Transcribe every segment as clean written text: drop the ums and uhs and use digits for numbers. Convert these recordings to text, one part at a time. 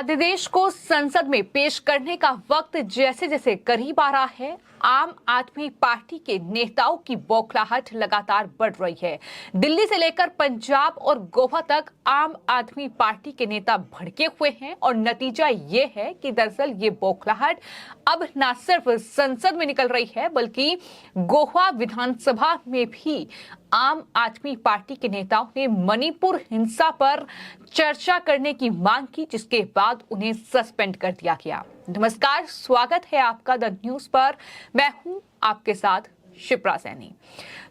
अध्यादेश को संसद में पेश करने का वक्त जैसे जैसे करीब आ रहा है, आम आदमी पार्टी के नेताओं की बौखलाहट लगातार बढ़ रही है। दिल्ली से लेकर पंजाब और गोवा तक आम आदमी पार्टी के नेता भड़के हुए हैं और नतीजा ये है कि दरअसल ये बौखलाहट अब न सिर्फ संसद में निकल रही है बल्कि गोवा विधानसभा में भी आम आदमी पार्टी के नेताओं ने मणिपुर हिंसा पर चर्चा करने की मांग की, जिसके बाद उन्हें सस्पेंड कर दिया गया। नमस्कार, स्वागत है आपका द न्यूज पर। मैं हूं आपके साथ शिप्रा सैनी।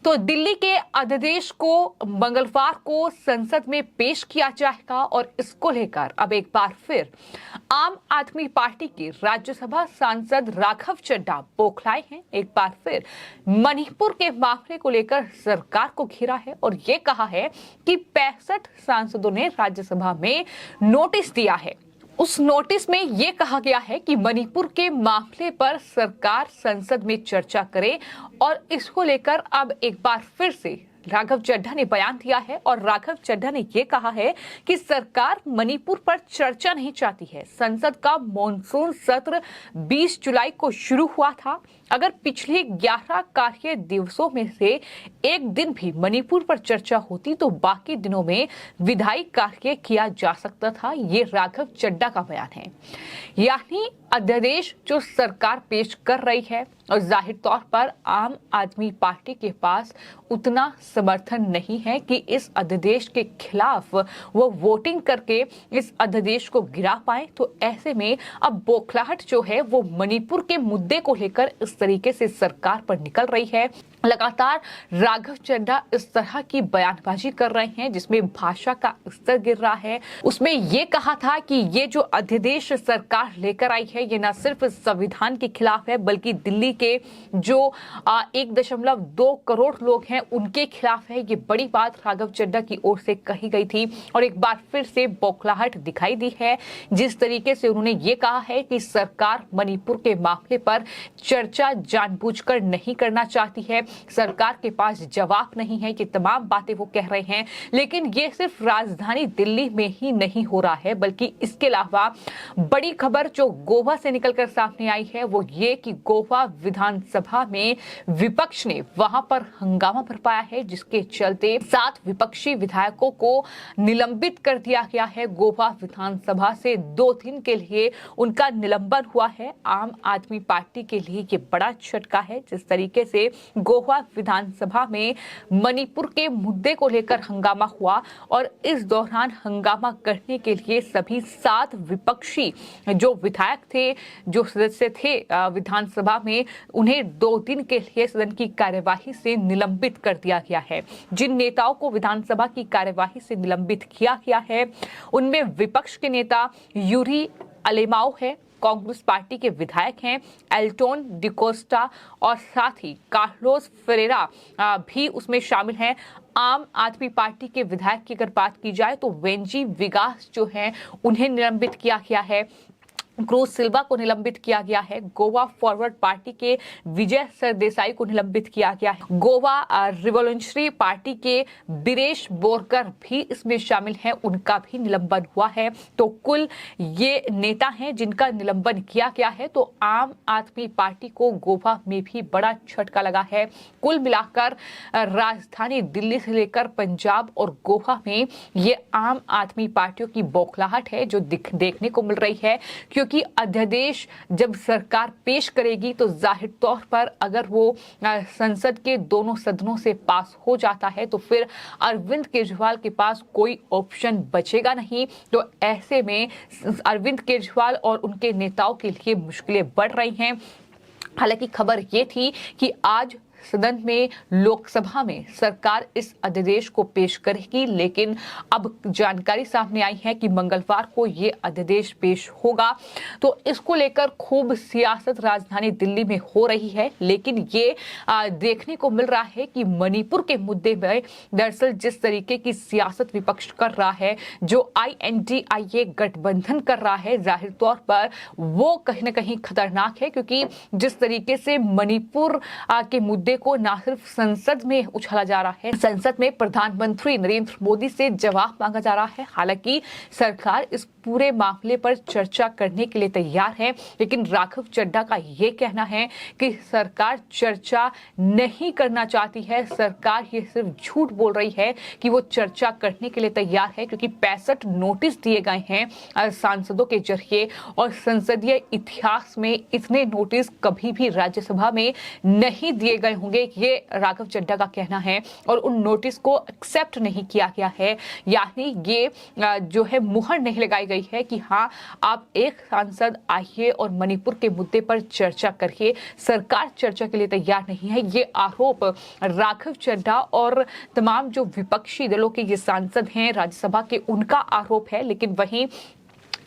तो दिल्ली के अध्यादेश को मंगलवार को संसद में पेश किया जाएगा और इसको लेकर अब एक बार फिर आम आदमी पार्टी के राज्यसभा सांसद राघव चड्ढा बौखलाए हैं। एक बार फिर मणिपुर के मामले को लेकर सरकार को घेरा है और ये कहा है कि 65 सांसदों ने राज्यसभा में नोटिस दिया है। उस नोटिस में यह कहा गया है कि मणिपुर के मामले पर सरकार संसद में चर्चा करे और इसको लेकर अब एक बार फिर से राघव चड्ढा ने बयान दिया है और राघव चड्ढा ने यह कहा है कि सरकार मणिपुर पर चर्चा नहीं चाहती है। संसद का मॉनसून सत्र 20 जुलाई को शुरू हुआ था। अगर पिछले 11 कार्य दिवसों में से एक दिन भी मणिपुर पर चर्चा होती तो बाकी दिनों में विधायी कार्य किया जा सकता था। ये राघव चड्ढा का बयान है। यानी अध्यादेश जो सरकार पेश कर रही है और जाहिर तौर पर आम आदमी पार्टी के पास उतना समर्थन नहीं है कि इस अध्यादेश के खिलाफ वो वोटिंग करके इस अध्यादेश को गिरा पाए। तो ऐसे में अब बौखलाहट जो है वो मणिपुर के मुद्दे को लेकर इस तरीके से सरकार पर निकल रही है। लगातार राघव चड्ढा इस तरह की बयानबाजी कर रहे हैं जिसमें भाषा का स्तर गिर रहा है। उसमें ये कहा था कि ये जो अध्यादेश सरकार लेकर आई है ये न सिर्फ संविधान के खिलाफ है बल्कि दिल्ली के जो 1.2 करोड़ लोग हैं उनके खिलाफ है। ये बड़ी बात राघव चड्ढा की ओर से कही गई थी और एक बार फिर से बौखलाहट दिखाई दी है जिस तरीके से उन्होंने ये कहा है कि सरकार मणिपुर के मामले पर चर्चा जानबूझकर नहीं करना चाहती है। सरकार के पास जवाब नहीं है। ये तमाम बातें वो कह रहे हैं, लेकिन ये सिर्फ राजधानी दिल्ली में ही नहीं हो रहा है बल्कि इसके अलावा बड़ी खबर जो गोवा से निकलकर सामने आई है वो ये कि गोवा विधानसभा में विपक्ष ने वहां पर हंगामा बरपाया है, जिसके चलते 7 विपक्षी विधायकों को निलंबित कर दिया गया है। गोवा विधानसभा से 2 दिन के लिए उनका निलंबन हुआ है। आम आदमी पार्टी के लिए ये बड़ा झटका है। जिस तरीके से गोवा विधानसभा में मणिपुर के मुद्दे को लेकर हंगामा हुआ और इस दौरान हंगामा करने के लिए सभी 7 विपक्षी जो विधायक थे, जो सदस्य थे विधानसभा में, उन्हें 2 दिन के लिए सदन की कार्यवाही से निलंबित कर दिया गया है। जिन नेताओं को विधानसभा की कार्यवाही से निलंबित किया गया है उनमें विपक्ष के नेता यूरी अलेमाओ है, कांग्रेस पार्टी के विधायक हैं एल्टोन डिकोस्टा और साथ ही कार्लोस फेरेरा भी उसमें शामिल हैं। आम आदमी पार्टी के विधायक की अगर बात की जाए तो वेंजी विगास जो हैं उन्हें निलंबित किया गया है। क्रूज सिल्वा को निलंबित किया गया है। गोवा फॉरवर्ड पार्टी के विजय सरदेसाई को निलंबित किया गया है। गोवा रिवोल्यूशनरी पार्टी के बीरेश बोरकर भी इसमें शामिल हैं, उनका भी निलंबन हुआ है। तो कुल ये नेता हैं जिनका निलंबन किया गया है। तो आम आदमी पार्टी को गोवा में भी बड़ा झटका लगा है। कुल मिलाकर राजधानी दिल्ली से लेकर पंजाब और गोवा में ये आम आदमी पार्टियों की बौखलाहट है जो देखने को मिल रही है, क्योंकि अध्यादेश जब सरकार पेश करेगी तो जाहिर तौर पर अगर वो संसद के दोनों सदनों से पास हो जाता है तो फिर अरविंद केजरीवाल के पास कोई ऑप्शन बचेगा नहीं। तो ऐसे में अरविंद केजरीवाल और उनके नेताओं के लिए मुश्किलें बढ़ रही हैं। हालांकि खबर ये थी कि आज सदन में लोकसभा में सरकार इस अध्यादेश को पेश करेगी, लेकिन अब जानकारी सामने आई है कि मंगलवार को ये अध्यादेश पेश होगा। तो इसको लेकर खूब सियासत राजधानी दिल्ली में हो रही है। लेकिन ये देखने को मिल रहा है कि मणिपुर के मुद्दे में दरअसल जिस तरीके की सियासत विपक्ष कर रहा है, जो INDIA गठबंधन कर रहा है, जाहिर तौर पर वो कहीं ना कहीं खतरनाक है, क्योंकि जिस तरीके से मणिपुर के मुद्दे मुद्दे को न सिर्फ संसद में उछाला जा रहा है, संसद में प्रधानमंत्री नरेंद्र मोदी से जवाब मांगा जा रहा है। हालांकि सरकार इस पूरे मामले पर चर्चा करने के लिए तैयार है, लेकिन राघव चड्ढा का ये कहना है कि सरकार चर्चा नहीं करना चाहती है। सरकार ये सिर्फ झूठ बोल रही है कि वो चर्चा करने के लिए तैयार है, क्योंकि 65 नोटिस दिए गए हैं सांसदों के जरिए और संसदीय इतिहास में इतने नोटिस कभी भी राज्यसभा में नहीं दिए गए होंगे, ये राघव चड्ढा का कहना है। और उन नोटिस को एक्सेप्ट नहीं किया गया है, यानी ये जो है मुहर नहीं लगाई गई है कि हाँ आप एक सांसद आइए और मणिपुर के मुद्दे पर चर्चा करिए। सरकार चर्चा के लिए तैयार नहीं है। ये आरोप राघव चड्ढा और तमाम जो विपक्षी दलों के ये सांसद हैं राज्यसभा के, उनका आरोप है। लेकिन वहीं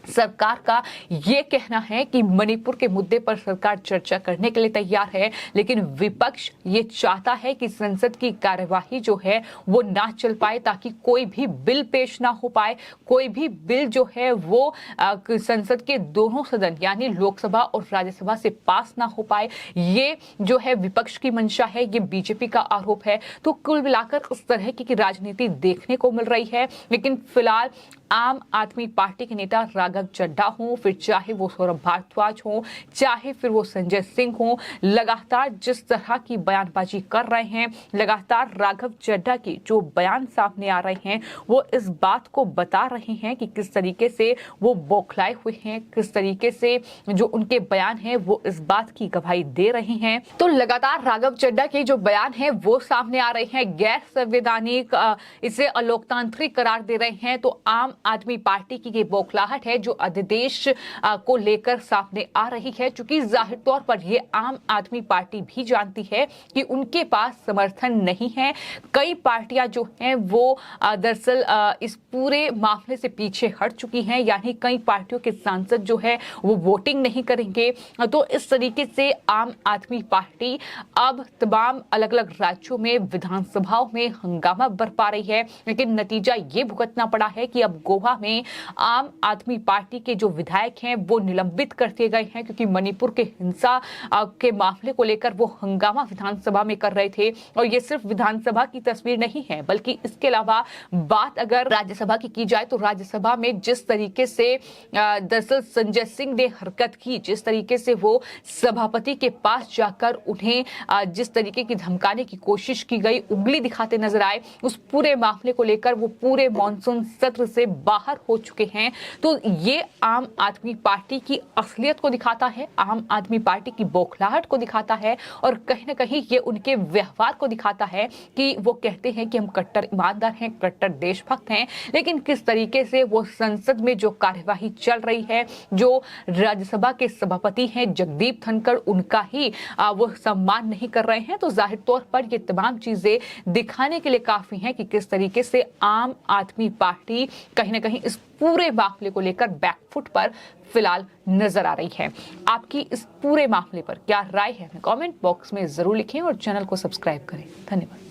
सरकार का ये कहना है कि मणिपुर के मुद्दे पर सरकार चर्चा करने के लिए तैयार है, लेकिन विपक्ष ये चाहता है कि संसद की कार्यवाही जो है वो ना चल पाए, ताकि कोई भी बिल पेश ना हो पाए, कोई भी बिल जो है वो संसद के दोनों सदन यानी लोकसभा और राज्यसभा से पास ना हो पाए। ये जो है विपक्ष की मंशा है, ये बीजेपी का आरोप है। तो कुल मिलाकर उस तरह की राजनीति देखने को मिल रही है। लेकिन फिलहाल आम आदमी पार्टी के नेता राघव चड्ढा हों, फिर चाहे वो सौरभ भारद्वाज हों, चाहे फिर वो संजय सिंह हों, लगातार जिस तरह की बयानबाजी कर रहे हैं, लगातार राघव चड्ढा की जो बयान सामने आ रहे हैं, वो इस बात को बता रहे हैं कि किस तरीके से वो बौखलाए हुए हैं, किस तरीके से जो उनके बयान हैं वो इस बात की गवाही दे रहे हैं। तो लगातार राघव चड्ढा के जो बयान हैं वो सामने आ रहे हैं, गैर संवैधानिक, इसे अलोकतांत्रिक करार दे रहे हैं। तो आम आदमी पार्टी की ये बौखलाहट है जो अध्यादेश को लेकर सामने आ रही है, क्योंकि जाहिर तौर पर ये आम आदमी पार्टी भी जानती है कि उनके पास समर्थन नहीं है। कई पार्टियां जो हैं वो दरअसल इस पूरे मामले से पीछे हट चुकी हैं, यानी कई पार्टियों के सांसद जो है वो वोटिंग नहीं करेंगे। तो इस तरीके से आम आदमी पार्टी अब तमाम अलग अलग राज्यों में विधानसभाओं में हंगामा बरपा रही है, लेकिन नतीजा ये भुगतना पड़ा है कि अब गोवा में आम आदमी पार्टी के जो विधायक हैं वो निलंबित कर दिए गए हैं, क्योंकि मणिपुर के हिंसा के मामले को लेकर वो हंगामा विधानसभा में कर रहे थे। और ये सिर्फ विधानसभा की तस्वीर नहीं है, बल्कि इसके अलावा बात अगर राज्यसभा की जाए तो राज्यसभा में जिस तरीके से दरअसल संजय सिंह ने हरकत की, जिस तरीके से वो सभापति के पास जाकर उन्हें जिस तरीके की धमकाने की कोशिश की गई, उंगली दिखाते नजर आए, उस पूरे मामले को लेकर वो पूरे मानसून सत्र से बाहर हो चुके हैं। तो ये आम आदमी पार्टी की असलियत को दिखाता है, आम आदमी पार्टी की बौखलाहट को दिखाता है, और कहीं ना कहीं ये उनके व्यवहार को दिखाता है कि वो कहते हैं कि हम कट्टर ईमानदार हैं, कट्टर देशभक्त हैं, लेकिन किस तरीके से वो संसद में जो कार्यवाही चल रही है, जो राज्यसभा के सभापति हैं जगदीप धनखड़, उनका ही वो सम्मान नहीं कर रहे हैं। तो जाहिर तौर पर ये तमाम चीजें दिखाने के लिए काफी हैं कि किस तरीके से आम आदमी पार्टी कहीं ना कहीं इस पूरे मामले को लेकर बैकफुट पर फिलहाल नजर आ रही है। आपकी इस पूरे मामले पर क्या राय है, कमेंट बॉक्स में जरूर लिखें और चैनल को सब्सक्राइब करें। धन्यवाद।